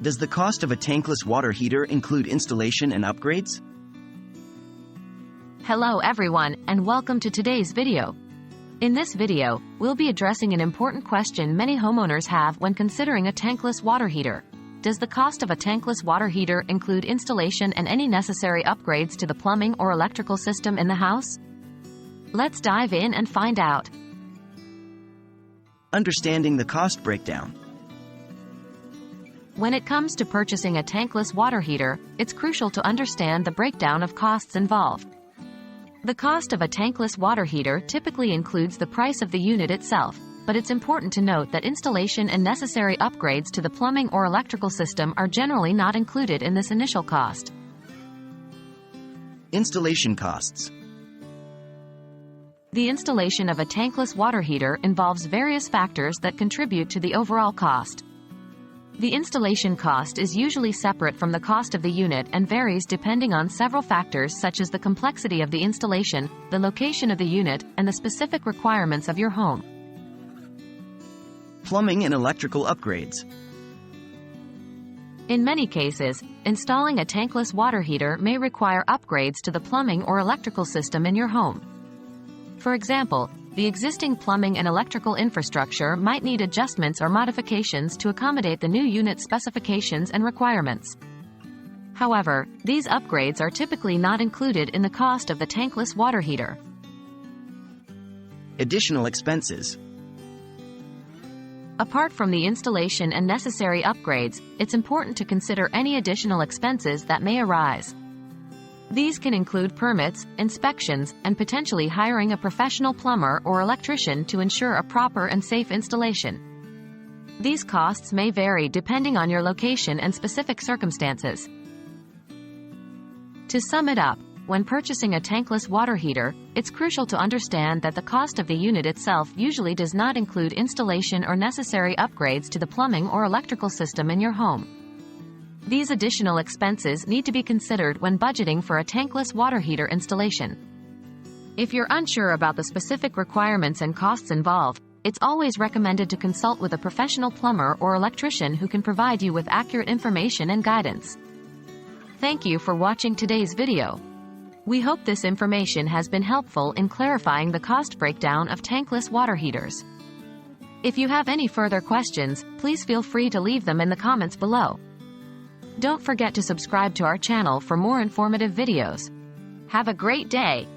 Does the cost of a tankless water heater include installation and upgrades? Hello everyone, and welcome to today's video. In this video, we'll be addressing an important question many homeowners have when considering a tankless water heater. Does the cost of a tankless water heater include installation and any necessary upgrades to the plumbing or electrical system in the house? Let's dive in and find out. Understanding the cost breakdown. When it comes to purchasing a tankless water heater, it's crucial to understand the breakdown of costs involved. The cost of a tankless water heater typically includes the price of the unit itself, but it's important to note that installation and necessary upgrades to the plumbing or electrical system are generally not included in this initial cost. Installation costs. The installation of a tankless water heater involves various factors that contribute to the overall cost. The installation cost is usually separate from the cost of the unit and varies depending on several factors such as the complexity of the installation, the location of the unit, and the specific requirements of your home. Plumbing and electrical upgrades. In many cases, installing a tankless water heater may require upgrades to the plumbing or electrical system in your home. For example, the existing plumbing and electrical infrastructure might need adjustments or modifications to accommodate the new unit's specifications and requirements. However, these upgrades are typically not included in the cost of the tankless water heater. Additional expenses. Apart from the installation and necessary upgrades, it's important to consider any additional expenses that may arise. These can include permits, inspections, and potentially hiring a professional plumber or electrician to ensure a proper and safe installation. These costs may vary depending on your location and specific circumstances. To sum it up, when purchasing a tankless water heater, it's crucial to understand that the cost of the unit itself usually does not include installation or necessary upgrades to the plumbing or electrical system in your home. These additional expenses need to be considered when budgeting for a tankless water heater installation. If you're unsure about the specific requirements and costs involved, it's always recommended to consult with a professional plumber or electrician who can provide you with accurate information and guidance. Thank you for watching today's video. We hope this information has been helpful in clarifying the cost breakdown of tankless water heaters. If you have any further questions, please feel free to leave them in the comments below. Don't forget to subscribe to our channel for more informative videos. Have a great day!